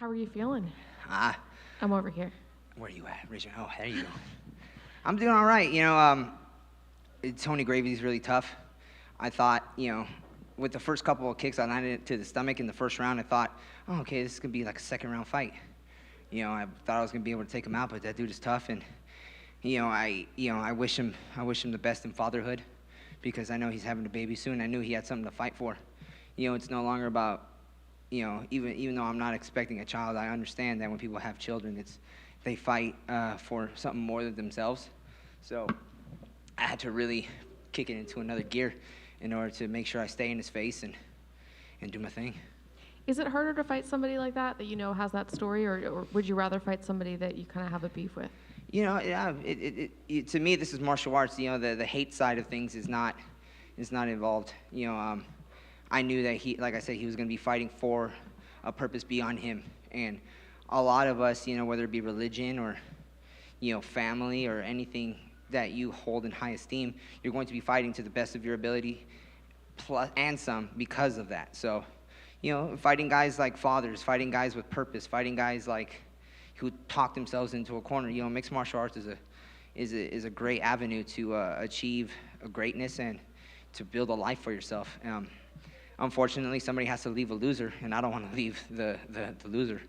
How are you feeling? Ah, I'm over here. where are you at? Raise your, oh, there you go. I'm doing all right. Tony Gravy's really tough. I thought, with the first couple of kicks I landed to the stomach in the first round, I thought, oh, okay, this is gonna be like a second round fight. I thought I was gonna be able to take him out, but that dude is tough, and I wish him the best in fatherhood, because I know he's having a baby soon. I knew he had something to fight for. It's no longer about, even though I'm not expecting a child, I understand that when people have children, they fight for something more than themselves. So I had to really kick it into another gear in order to make sure I stay in his face and do my thing. Is it harder to fight somebody like that you know has that story, or would you rather fight somebody that you kind of have a beef with? Yeah, to me, this is martial arts. The hate side of things is not involved. I knew that like I said, he was going to be fighting for a purpose beyond him. And a lot of us, whether it be religion or, family or anything that you hold in high esteem, you're going to be fighting to the best of your ability, plus and some, because of that. So, fighting guys like fathers, fighting guys with purpose, fighting guys like who talk themselves into a corner. Mixed martial arts is a great avenue to achieve a greatness and to build a life for yourself. Unfortunately, somebody has to leave a loser, and I don't want to leave the loser.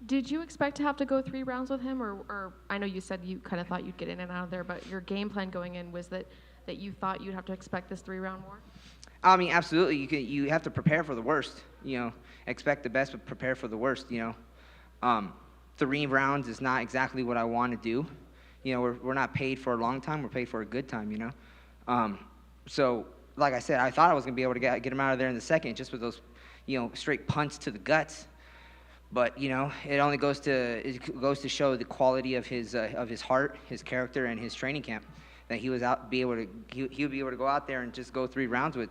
Did you expect to have to go 3 rounds with him, or I know you said you kind of thought you'd get in and out of there, but your game plan going in was that you thought you'd have to expect this 3-round war? I mean, absolutely. You have to prepare for the worst. Expect the best, but prepare for the worst. 3 rounds is not exactly what I want to do. We're not paid for a long time. We're paid for a good time. So, like I said, I thought I was gonna be able to get him out of there in the second, just with those, straight punch to the guts. But it only goes to show the quality of his heart, his character, and his training camp. That he would be able to go out there and just go 3 rounds with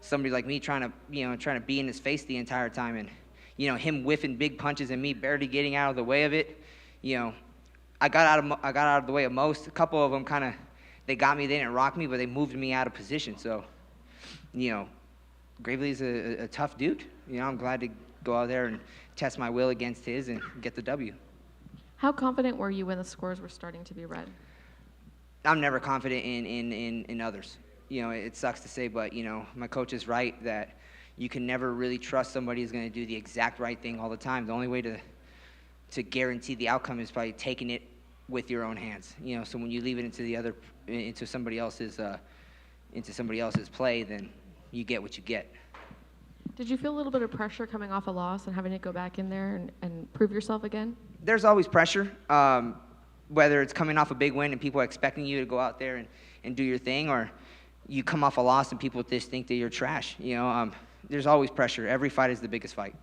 somebody like me trying to be in his face the entire time, and him whiffing big punches and me barely getting out of the way of it. I got out of the way of most. A couple of them they got me. They didn't rock me, but they moved me out of position. So, Gravelys is a tough dude. I'm glad to go out there and test my will against his and get the W. How confident were you when the scores were starting to be read? I'm never confident in others. It sucks to say, but my coach is right that you can never really trust somebody who's going to do the exact right thing all the time. The only way to guarantee the outcome is by taking it with your own hands. So when you leave it into somebody else's play, then you get what you get. Did you feel a little bit of pressure coming off a loss and having to go back in there and prove yourself again? There's always pressure, whether it's coming off a big win and people are expecting you to go out there and do your thing, or you come off a loss and people just think that you're trash. There's always pressure. Every fight is the biggest fight.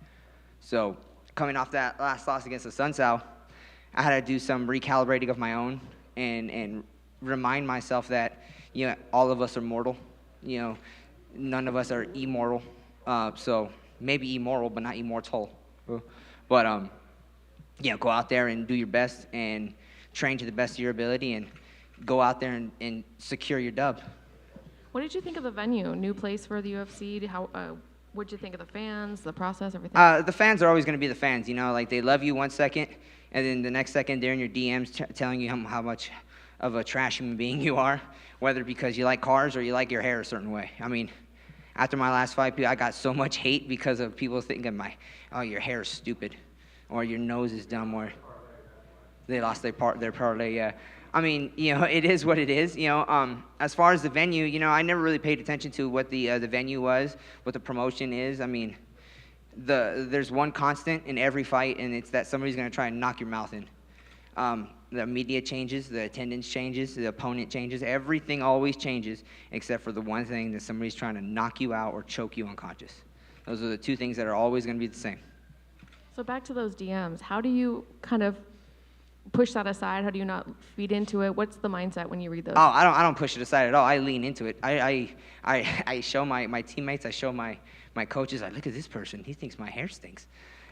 So coming off that last loss against the Sun Sal, I had to do some recalibrating of my own and remind myself that all of us are mortal. None of us are immortal. So maybe immoral, but not immortal. But go out there and do your best and train to the best of your ability and go out there and secure your dub. What did you think of the venue? New place for the UFC? What did you think of the fans, the process, everything? The fans are always going to be the fans. They love you one second, and then the next second they're in your DMs telling you how much of a trash human being you are, whether because you like cars or you like your hair a certain way. I mean, after my last fight, I got so much hate because of people thinking your hair is stupid, or your nose is dumb, or they lost their parlay. Yeah, I mean, it is what it is. As far as the venue, I never really paid attention to what the venue was, what the promotion is. I mean, there's one constant in every fight, and it's that somebody's going to try and knock your mouth in. The media changes, the attendance changes, the opponent changes. Everything always changes, except for the one thing that somebody's trying to knock you out or choke you unconscious. Those are the 2 things that are always going to be the same. So back to those DMs, how do you kind of push that aside? How do you not feed into it? What's the mindset when you read those? Oh, I don't push it aside at all. I lean into it. I show my teammates, I show my coaches, look at this person. He thinks my hair stinks.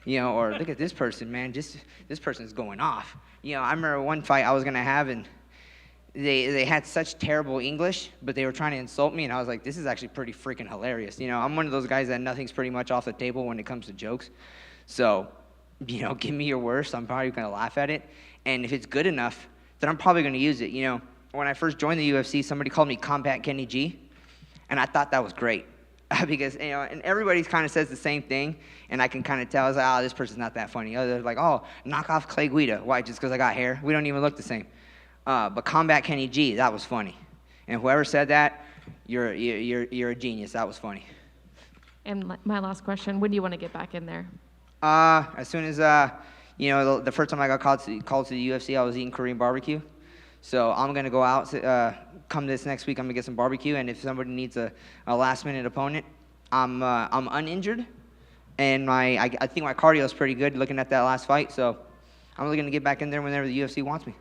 Or look at this person, man, this person's going off. I remember one fight I was going to have, and they had such terrible English, but they were trying to insult me, and I was like, this is actually pretty freaking hilarious. I'm one of those guys that nothing's pretty much off the table when it comes to jokes. So you know, give me your worst. I'm probably going to laugh at it. And if it's good enough, then I'm probably going to use it. You know, when I first joined the UFC, somebody called me Combat Kenny G, and I thought that was great. Because, you know, and everybody kind of says the same thing, and I can kind of tell, I was like, oh, this person's not that funny. Others like, oh, knock off Clay Guida. Why, just because I got hair? We don't even look the same. But Combat Kenny G, that was funny. And whoever said that, you're a genius. That was funny. And my last question, when do you want to get back in there? As soon as, you know, the first time I got called to the UFC, I was eating Korean barbecue. So I'm going to go out, come this next week, I'm going to get some barbecue, and if somebody needs a last-minute opponent, I'm uninjured, and I think my cardio is pretty good looking at that last fight, so I'm really going to get back in there whenever the UFC wants me.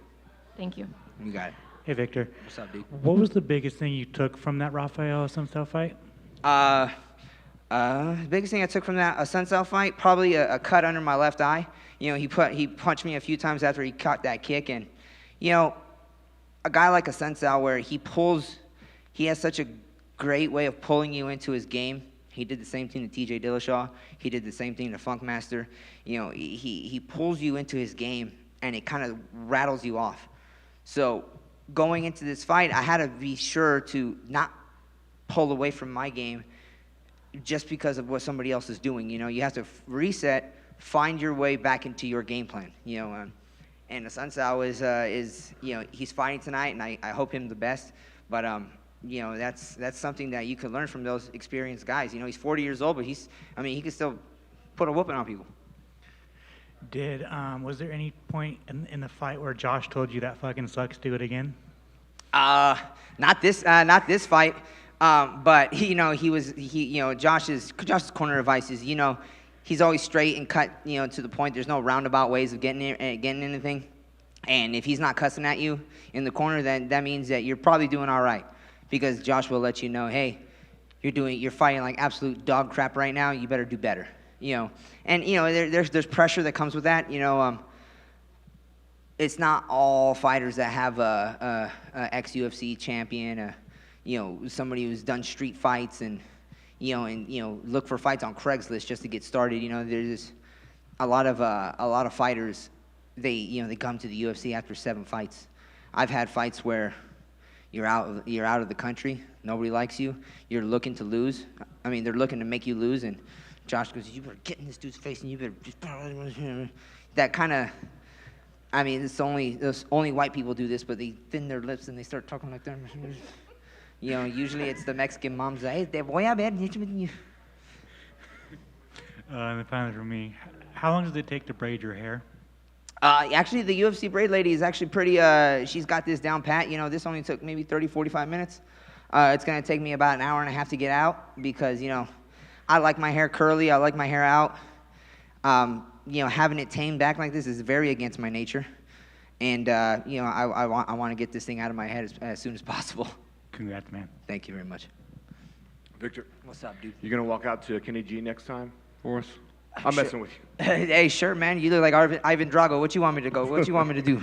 Thank you. You got it. Hey, Victor. What's up, dude? What was the biggest thing you took from that Rafael Assunção fight? The biggest thing I took from that Assunção fight, probably a cut under my left eye. You know, he punched me a few times after he caught that kick, and, you know, a guy like Assunção where he has such a great way of pulling you into his game. He did the same thing to T.J. Dillashaw. He did the same thing to Funkmaster. You know, he pulls you into his game, and it kind of rattles you off. So going into this fight, I had to be sure to not pull away from my game just because of what somebody else is doing. You know, you have to reset, find your way back into your game plan. You know, and Assunção is you know, he's fighting tonight, and I hope him the best. But you know, that's something that you can learn from those experienced guys. You know, he's 40 years old, but he can still put a whooping on people. Was there any point in the fight where Josh told you that fucking sucks, do it again? Not this fight. But you know, Josh's corner advice is, you know, he's always straight and cut, you know, to the point. There's no roundabout ways of getting anything. And if he's not cussing at you in the corner, then that means that you're probably doing all right, because Josh will let you know, hey, you're fighting like absolute dog crap right now. You better do better, you know. And you know, there's pressure that comes with that. You know, it's not all fighters that have a ex-UFC champion, you know, somebody who's done street fights and look for fights on Craigslist just to get started. You know, there's a lot of fighters. They come to the UFC after 7 fights. I've had fights where you're out of the country, nobody likes you, you're looking to lose. I mean, they're looking to make you lose, and Josh goes, "You better get in this dude's face, and you better just..." That kind of. I mean, it's only white people do this, but they thin their lips and they start talking like that. You know, usually it's the Mexican moms that, "Hey, te voy a ver." And then finally for me, how long does it take to braid your hair? Actually, the UFC braid lady is actually pretty, she's got this down pat. You know, this only took maybe 30, 45 minutes. It's going to take me about an hour and a half to get out because, you know, I like my hair curly. I like my hair out. You know, having it tamed back like this is very against my nature. And, you know, I want to get this thing out of my head as soon as possible. Congrats, man. Thank you very much. Victor. What's up, dude? You going to walk out to Kenny G next time for us? I'm sure. messing with you. Hey, sure, man. You look like Ivan Drago. What you want me to go? What you want me to do?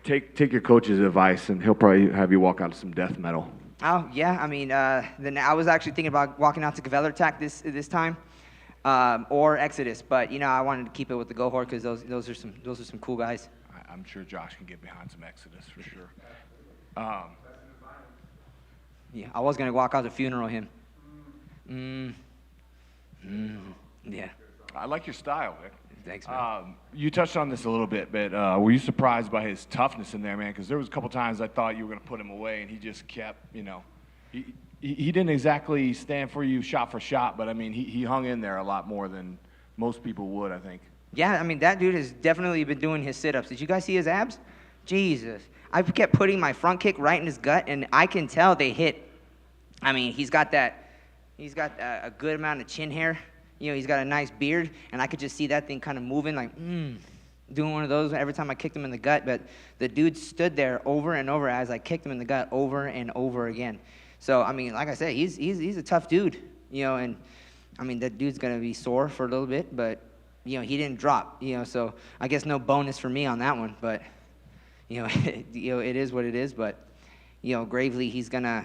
Take your coach's advice, and he'll probably have you walk out to some death metal. Oh, yeah. I mean, then I was actually thinking about walking out to Gravelys attack this time, or Exodus. But, you know, I wanted to keep it with the Gohor because those are some cool guys. I'm sure Josh can get behind some Exodus for sure. Yeah, I was going to walk out to funeral him. Yeah. I like your style, Vic. Thanks, man. You touched on this a little bit, but were you surprised by his toughness in there, man? Because there was a couple times I thought you were going to put him away, and he just kept, you know, he didn't exactly stand for you shot for shot, but I mean, he hung in there a lot more than most people would, I think. Yeah, I mean, that dude has definitely been doing his sit-ups. Did you guys see his abs? Jesus. I kept putting my front kick right in his gut, and I can tell they hit. I mean, he's got a good amount of chin hair. You know, he's got a nice beard, and I could just see that thing kind of moving, like, doing one of those every time I kicked him in the gut. But the dude stood there over and over as I kicked him in the gut over and over again. So, I mean, like I said, he's a tough dude, you know, and, I mean, that dude's going to be sore for a little bit, but, you know, he didn't drop, you know, so I guess no bonus for me on that one. But, you know, it is what it is, but, you know, Gravely, he's an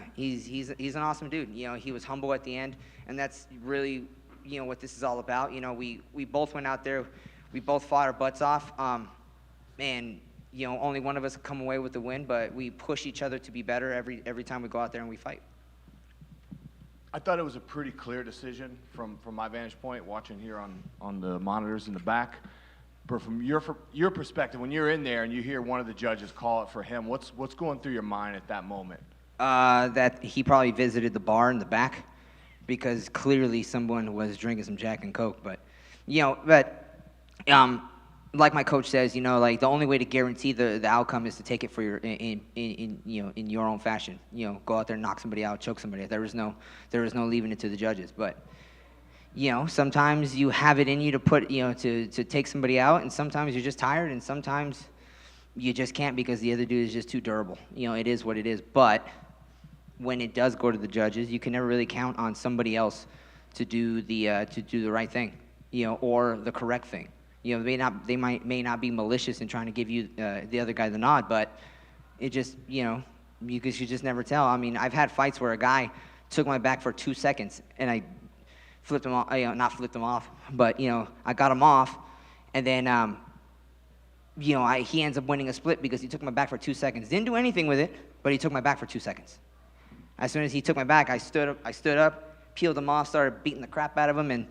awesome dude. You know, he was humble at the end, and that's really what this is all about. We both went out there, we both fought our butts off, and only one of us come away with the win, but we push each other to be better every time we go out there and we fight. I thought it was a pretty clear decision from my vantage point, watching here on the monitors in the back. But from your perspective, when you're in there and you hear one of the judges call it for him, what's going through your mind at that moment? That he probably visited the bar in the back, because clearly someone was drinking some Jack and Coke. But, like my coach says, like the only way to guarantee the outcome is to take it for in your own fashion. Go out there and knock somebody out, choke somebody. There is no leaving it to the judges. But sometimes you have it in you to put to take somebody out, and sometimes you're just tired, and sometimes you just can't because the other dude is just too durable. It is what it is. But when it does go to the judges, you can never really count on somebody else to do the right thing, or the correct thing. They may not be malicious in trying to give you the other guy the nod, but it just you just never tell. I mean, I've had fights where a guy took my back for 2 seconds and I flipped him off. Not flipped him off, but I got him off, and then he ends up winning a split because he took my back for 2 seconds. Didn't do anything with it, but he took my back for 2 seconds. As soon as he took my back, I stood up, peeled him off, started beating the crap out of him, and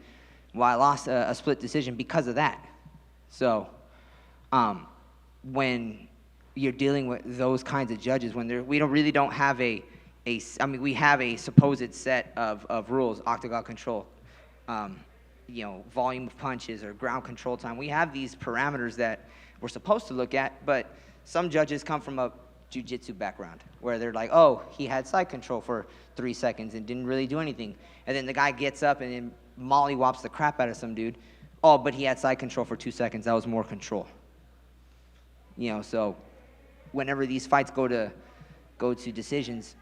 I lost a split decision because of that. So, when you're dealing with those kinds of judges, we don't have we have a supposed set of rules, octagon control, volume of punches or ground control time. We have these parameters that we're supposed to look at, but some judges come from a jiu-jitsu background where they're like, oh, he had side control for 3 seconds and didn't really do anything. And then the guy gets up and then mollywops the crap out of some dude. Oh, but he had side control for 2 seconds. That was more control. So whenever these fights go to decisions,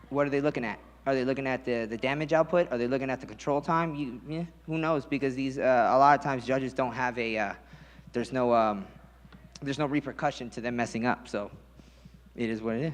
what are they looking at? Are they looking at the damage output? Are they looking at the control time? Who knows? Because these a lot of times judges don't have there's no repercussion to them messing up. So it is what it is.